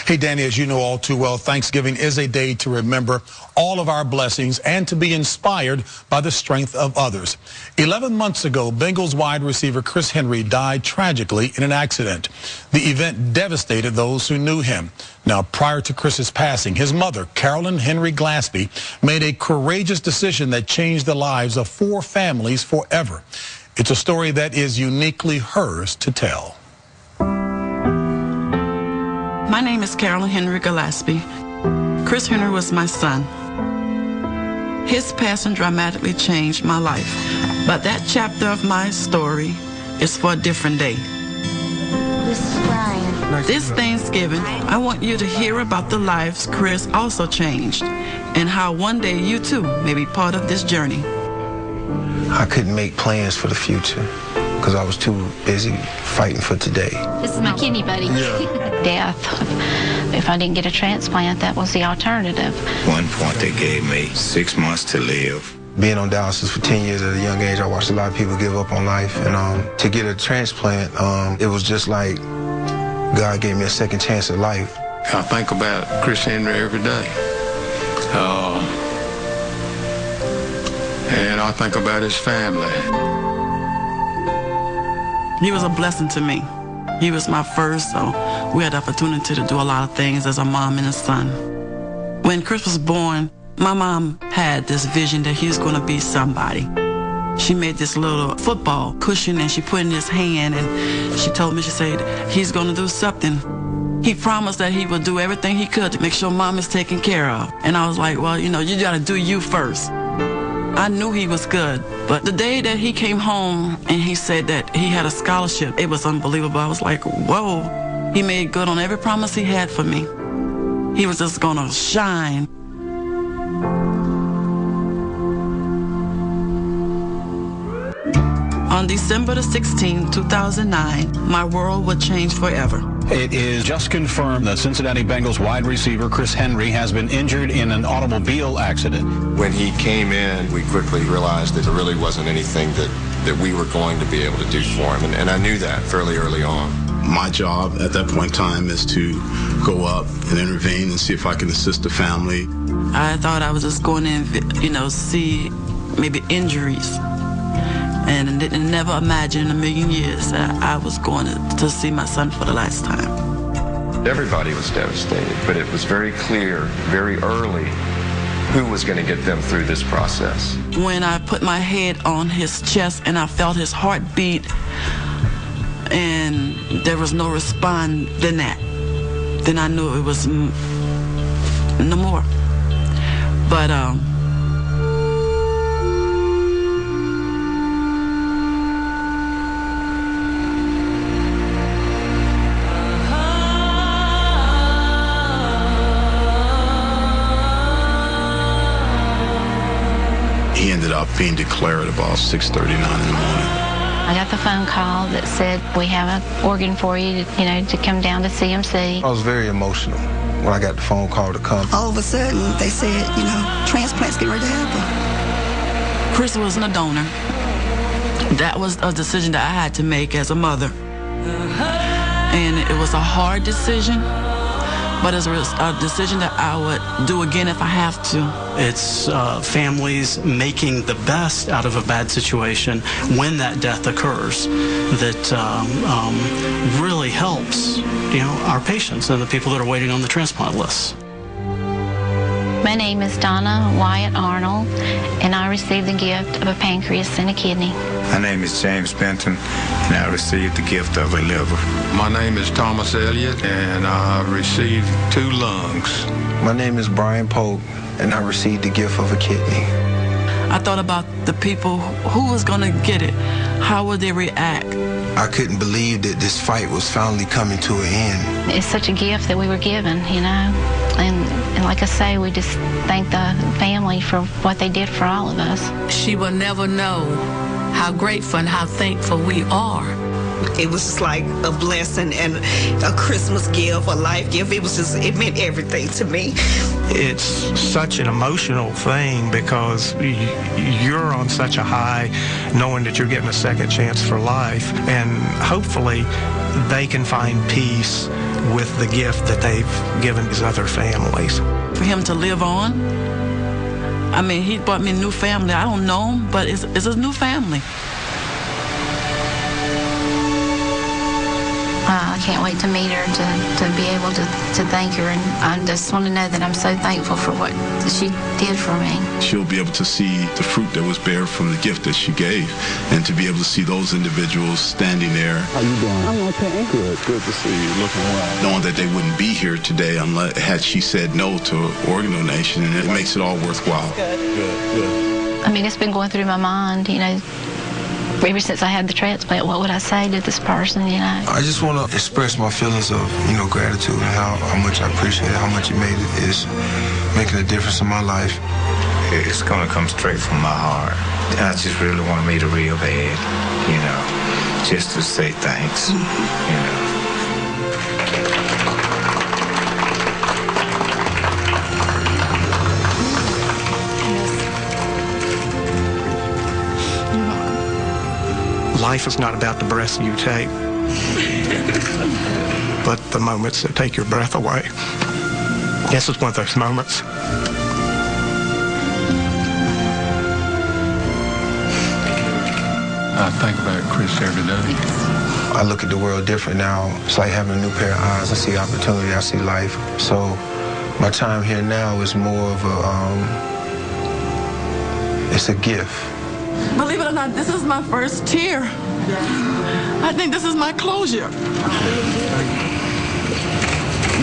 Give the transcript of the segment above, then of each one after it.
Hey, Danny, as you know all too well, Thanksgiving is a day to remember all of our blessings and to be inspired by the strength of others. 11 months ago, Bengals wide receiver Chris Henry died tragically in an accident. The event devastated those who knew him. Now, prior to Chris's passing, his mother, Carolyn Henry Glaspie, made a courageous decision that changed the lives of 4 families forever. It's a story that is uniquely hers to tell. My name is Carolyn Henry Glaspie. Chris Henry was my son. His passing dramatically changed my life, but that chapter of my story is for a different day. This is Brian. This Thanksgiving, I want you to hear about the lives Chris also changed and how one day you too may be part of this journey. I couldn't make plans for the future because I was too busy fighting for today. This is my kidney buddy. Yeah. Death. If I didn't get a transplant, that was the alternative. One point they gave me 6 months to live. Being on dialysis for 10 years at a young age, I watched a lot of people give up on life. And to get a transplant, it was just like God gave me a second chance at life. I think about Chris Henry every day. And I think about his family. He was a blessing to me. He was my first, so we had the opportunity to do a lot of things as a mom and a son. When Chris was born, my mom had this vision that he was going to be somebody. She made this little football cushion and she put it in his hand and she told me, she said, he's going to do something. He promised that he would do everything he could to make sure mom is taken care of. And I was like, well, you know, you got to do you first. I knew he was good, but the day that he came home and he said that he had a scholarship, it was unbelievable. I was like, whoa, he made good on every promise he had for me. He was just gonna shine. On December the 16th, 2009, my world would change forever. It is just confirmed that Cincinnati Bengals wide receiver Chris Henry has been injured in an automobile accident. When he came in, we quickly realized that there really wasn't anything that we were going to be able to do for him, and I knew that fairly early on. My job at that point in time is to go up and intervene and see if I can assist the family. I thought I was just going in, you know, see maybe injuries. And didn't never imagine in a million years that I was going to see my son for the last time. Everybody was devastated, but it was very clear, very early, who was going to get them through this process. When I put my head on his chest and I felt his heart beat, and there was no response than that, then I knew it was no more. But He ended up being declared about 6:39 in the morning. I got the phone call that said, we have an organ for you, to come down to CMC. I was very emotional when I got the phone call to come. All of a sudden, they said, transplants getting ready to happen. Chris wasn't a donor. That was a decision that I had to make as a mother. And it was a hard decision, but it was a decision that I would do again if I have to. It's families making the best out of a bad situation when that death occurs that really helps, our patients and the people that are waiting on the transplant list. My name is Donna Wyatt Arnold, and I received the gift of a pancreas and a kidney. My name is James Benton, and I received the gift of a liver. My name is Thomas Elliott, and I received 2 lungs. My name is Brian Polk, and I received the gift of a kidney. I thought about the people who was going to get it. How would they react? I couldn't believe that this fight was finally coming to an end. It's such a gift that we were given, And like I say, we just thank the family for what they did for all of us. She will never know how grateful and how thankful we are. It was just like a blessing and a Christmas gift, a life gift. It meant everything to me. It's such an emotional thing because you're on such a high knowing that you're getting a second chance for life, and hopefully they can find peace with the gift that they've given these other families. For him to live on, I mean, he brought me a new family. I don't know him, but it's a new family. I can't wait to meet her, to be able to thank her, and I just want to know that I'm so thankful for what she did for me. She'll be able to see the fruit that was bare from the gift that she gave, and to be able to see those individuals standing there. How you doing? I'm okay. Good to see you. Looking well. Knowing that they wouldn't be here today unless had she said no to organ donation, and it makes it all worthwhile. Good. I mean, it's been going through my mind, you know, ever since I had the transplant. What would I say to this person, you know? I just want to express my feelings of, gratitude and how much I appreciate it, how much it is making a difference in my life. It's going to come straight from my heart. I just really want to meet her real bad, just to say thanks, Life is not about the breaths you take, but the moments that take your breath away. This is one of those moments. I think about Chris every day. I look at the world different now. It's like having a new pair of eyes. I see opportunity, I see life. So my time here now is more of it's a gift. Believe it or not, this is my first tear. I think this is my closure.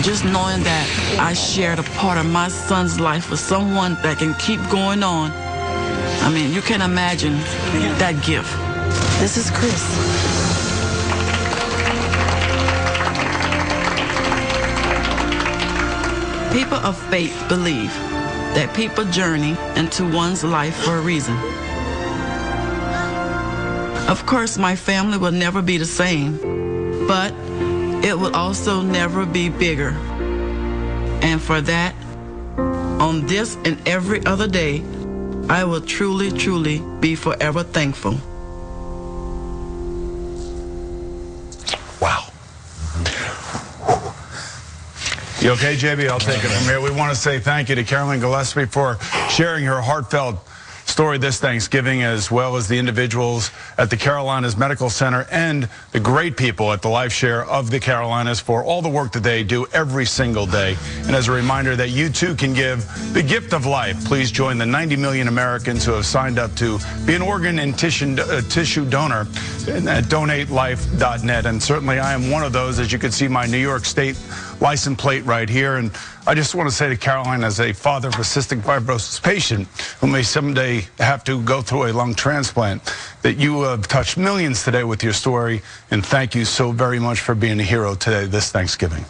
Just knowing that I shared a part of my son's life with someone that can keep going on. I mean, you can imagine that gift. This is Chris. People of faith believe that people journey into one's life for a reason. Of course, my family will never be the same, but it will also never be bigger. And for that, on this and every other day, I will truly, truly be forever thankful. Wow. You okay, JB? I'll take it from here. We want to say thank you to Carolyn Gillespie for sharing her heartfelt story this Thanksgiving, as well as the individuals at the Carolinas Medical Center and the great people at the Life Share of the Carolinas for all the work that they do every single day. And as a reminder that you too can give the gift of life. Please join the 90 million Americans who have signed up to be an organ and tissue donor at donatelife.net. And certainly I am one of those. As you can see, my New York State license plate right here. And I just want to say to Caroline, as a father of a cystic fibrosis patient who may someday have to go through a lung transplant, that you have touched millions today with your story. And thank you so very much for being a hero today this Thanksgiving.